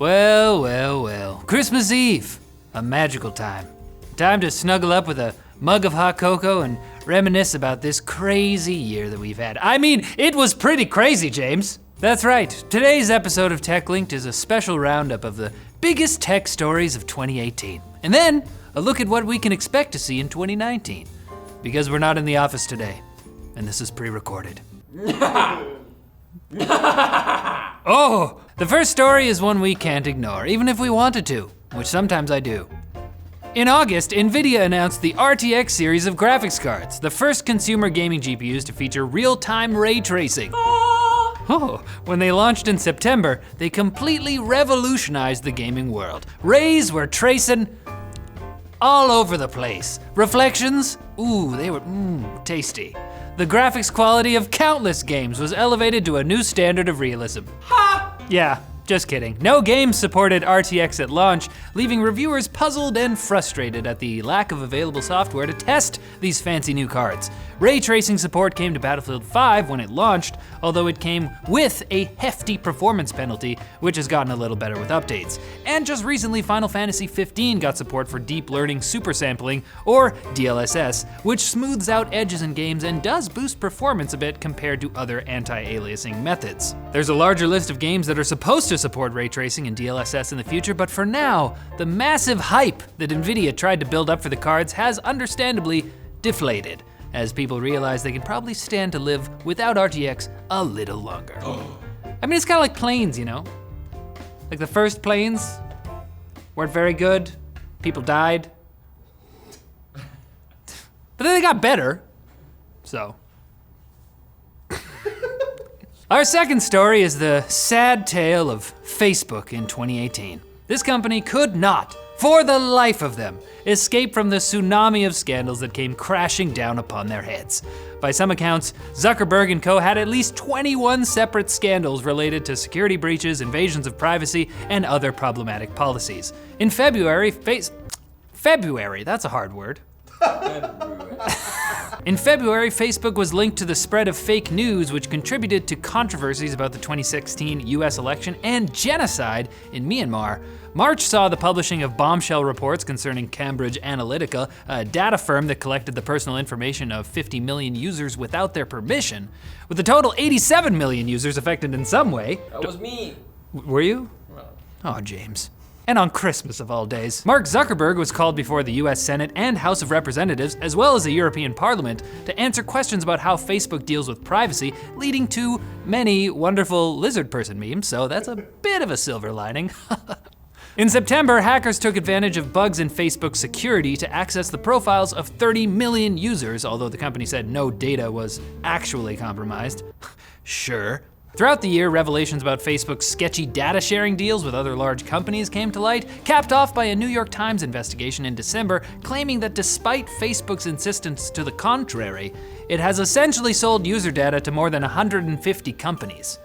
Well, well, well. Christmas Eve, a magical time. Time to snuggle up with a mug of hot cocoa and reminisce about this crazy year that we've had. I mean, it was pretty crazy, James. That's right. Today's episode of Techlinked is a special roundup of the biggest tech stories of 2018. And then, a look at what we can expect to see in 2019. Because we're not in the office today, and this is pre-recorded. Oh, the first story is one we can't ignore, even if we wanted to, which sometimes I do. In August, NVIDIA announced the RTX series of graphics cards, the first consumer gaming GPUs to feature real-time ray tracing. Oh, when they launched in September, they completely revolutionized the gaming world. Rays were tracing all over the place. Reflections, ooh, they were tasty. The graphics quality of countless games was elevated to a new standard of realism. Ha! Yeah, just kidding. No games supported RTX at launch, leaving reviewers puzzled and frustrated at the lack of available software to test these fancy new cards. Ray tracing support came to Battlefield 5 when it launched, although it came with a hefty performance penalty, which has gotten a little better with updates. And just recently, Final Fantasy 15 got support for deep learning super sampling, or DLSS, which smooths out edges in games and does boost performance a bit compared to other anti-aliasing methods. There's a larger list of games that are supposed to support ray tracing and DLSS in the future, but for now, the massive hype that NVIDIA tried to build up for the cards has understandably deflated, as people realize they can probably stand to live without RTX a little longer. I mean, it's kind of like planes, you know? Like the first planes weren't very good, people died. But then they got better, so. Our second story is the sad tale of Facebook in 2018. This company could not, for the life of them, escape from the tsunami of scandals that came crashing down upon their heads. By some accounts, Zuckerberg and co had at least 21 separate scandals related to security breaches, invasions of privacy, and other problematic policies. In February, February, that's a hard word. In February, Facebook was linked to the spread of fake news, which contributed to controversies about the 2016 US election and genocide in Myanmar. March saw the publishing of bombshell reports concerning Cambridge Analytica, a data firm that collected the personal information of 50 million users without their permission, with a total 87 million users affected in some way. That was me. Were you? Oh, James. And on Christmas of all days, Mark Zuckerberg was called before the US Senate and House of Representatives, as well as the European Parliament, to answer questions about how Facebook deals with privacy, leading to many wonderful lizard person memes, so that's a bit of a silver lining. In September, hackers took advantage of bugs in Facebook security to access the profiles of 30 million users, although the company said no data was actually compromised. Sure. Throughout the year, revelations about Facebook's sketchy data sharing deals with other large companies came to light, capped off by a New York Times investigation in December, claiming that despite Facebook's insistence to the contrary, it has essentially sold user data to more than 150 companies.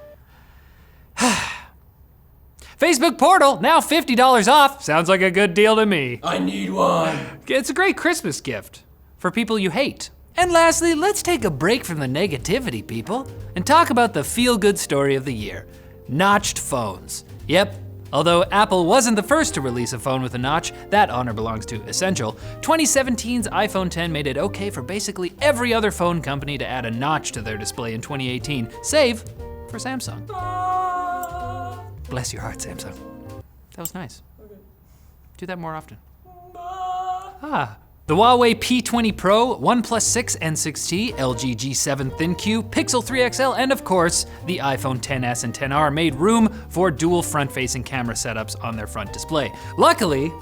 Facebook Portal, now $50 off. Sounds like a good deal to me. I need one. It's a great Christmas gift for people you hate. And lastly, let's take a break from the negativity, people, and talk about the feel-good story of the year, notched phones. Yep, although Apple wasn't the first to release a phone with a notch, that honor belongs to Essential. 2017's iPhone X made it okay for basically every other phone company to add a notch to their display in 2018, save for Samsung. Bless your heart, Samsung. That was nice. Okay. Do that more often. The Huawei P20 Pro, OnePlus 6 and 6T, LG G7 ThinQ, Pixel 3 XL, and of course, the iPhone XS and XR made room for dual front-facing camera setups on their front display. Luckily,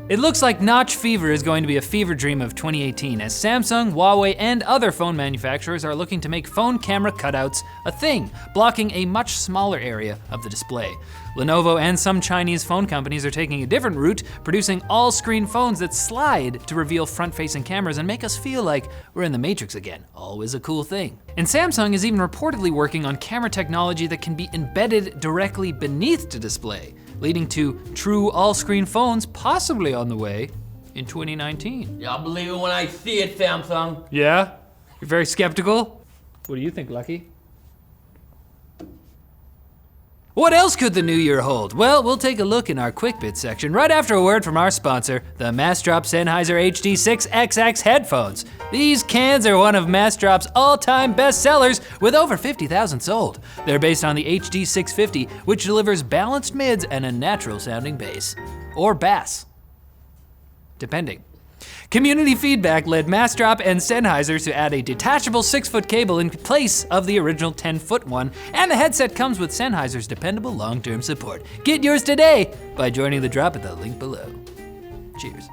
it looks like notch fever is going to be a fever dream of 2018 as Samsung, Huawei, and other phone manufacturers are looking to make phone camera cutouts a thing, blocking a much smaller area of the display. Lenovo and some Chinese phone companies are taking a different route, producing all-screen phones that slide to reveal front-facing cameras and make us feel like we're in the Matrix again. Always a cool thing. And Samsung is even reportedly working on camera technology that can be embedded directly beneath the display, leading to true all-screen phones possibly on the way in 2019. Yeah, I'll believe it when I see it, Samsung. Yeah? You're very skeptical? What do you think, Lucky? What else could the new year hold? Well, we'll take a look in our Quick Bits section right after a word from our sponsor, the Massdrop Sennheiser HD6XX headphones. These cans are one of Massdrop's all-time bestsellers with over 50,000 sold. They're based on the HD650, which delivers balanced mids and a natural sounding bass. Or bass, depending. Community feedback led Massdrop and Sennheiser to add a detachable 6-foot cable in place of the original 10-foot one, and the headset comes with Sennheiser's dependable long-term support. Get yours today by joining the drop at the link below. Cheers.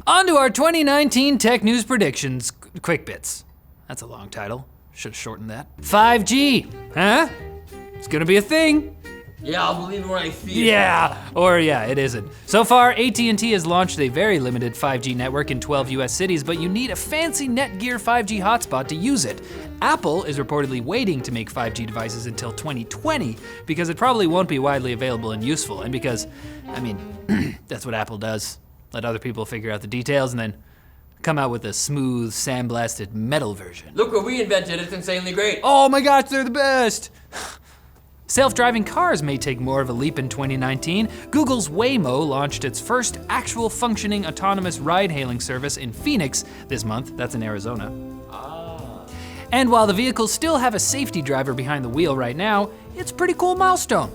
On to our 2019 tech news predictions, Quick Bits. That's a long title, should've shortened that. 5G, huh? It's gonna be a thing. Yeah, I'll believe it when I see it. Yeah, or yeah, it isn't. So far, AT&T has launched a very limited 5G network in 12 US cities, but you need a fancy Netgear 5G hotspot to use it. Apple is reportedly waiting to make 5G devices until 2020 because it probably won't be widely available and useful, and because, I mean, that's what Apple does. Let other people figure out the details and then come out with a smooth, sandblasted metal version. Look what we invented, it's insanely great. Oh my gosh, they're the best! Self-driving cars may take more of a leap in 2019. Google's Waymo launched its first actual functioning autonomous ride-hailing service in Phoenix this month. That's in Arizona. And while the vehicles still have a safety driver behind the wheel right now, it's a pretty cool milestone.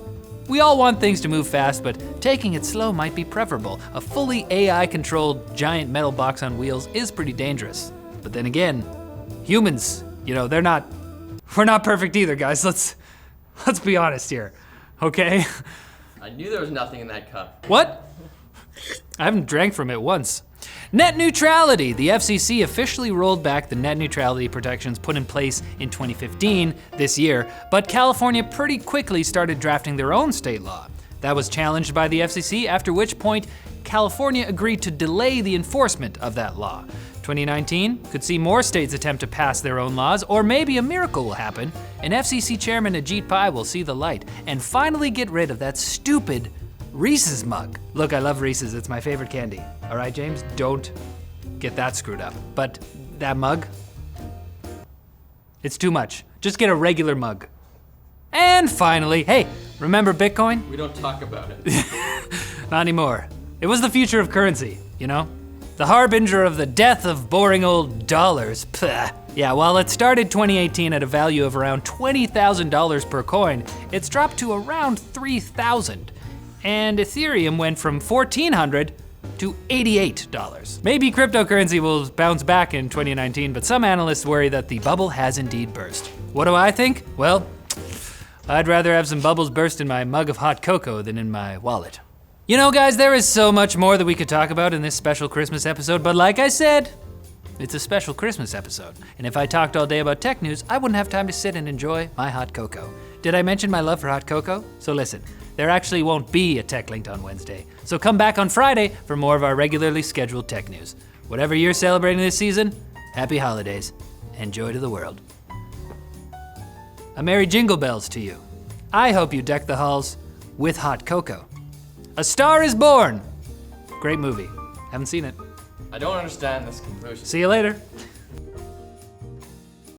We all want things to move fast, but taking it slow might be preferable. A fully AI-controlled giant metal box on wheels is pretty dangerous. But then again, humans, we're not perfect either, guys. Let's be honest here, okay? I knew there was nothing in that cup. What? I haven't drank from it once. Net neutrality. The FCC officially rolled back the net neutrality protections put in place in 2015 this year, but California pretty quickly started drafting their own state law. That was challenged by the FCC, after which point California agreed to delay the enforcement of that law. 2019 could see more states attempt to pass their own laws, or maybe a miracle will happen, and FCC Chairman Ajit Pai will see the light and finally get rid of that stupid Reese's mug. Look, I love Reese's, it's my favorite candy. All right, James, don't get that screwed up. But that mug, it's too much. Just get a regular mug. And finally, hey, remember Bitcoin? We don't talk about it. Not anymore. It was the future of currency, The harbinger of the death of boring old dollars. Pah. Yeah, while it started 2018 at a value of around $20,000 per coin, it's dropped to around $3,000. And Ethereum went from $1,400 to $88. Maybe cryptocurrency will bounce back in 2019, but some analysts worry that the bubble has indeed burst. What do I think? Well, I'd rather have some bubbles burst in my mug of hot cocoa than in my wallet. Guys, there is so much more that we could talk about in this special Christmas episode, but like I said, it's a special Christmas episode. And if I talked all day about tech news, I wouldn't have time to sit and enjoy my hot cocoa. Did I mention my love for hot cocoa? So listen, there actually won't be a Techlinked on Wednesday. So come back on Friday for more of our regularly scheduled tech news. Whatever you're celebrating this season, happy holidays and joy to the world. A merry jingle bells to you. I hope you deck the halls with hot cocoa. A Star is Born. Great movie. Haven't seen it. I don't understand this conclusion. See you later.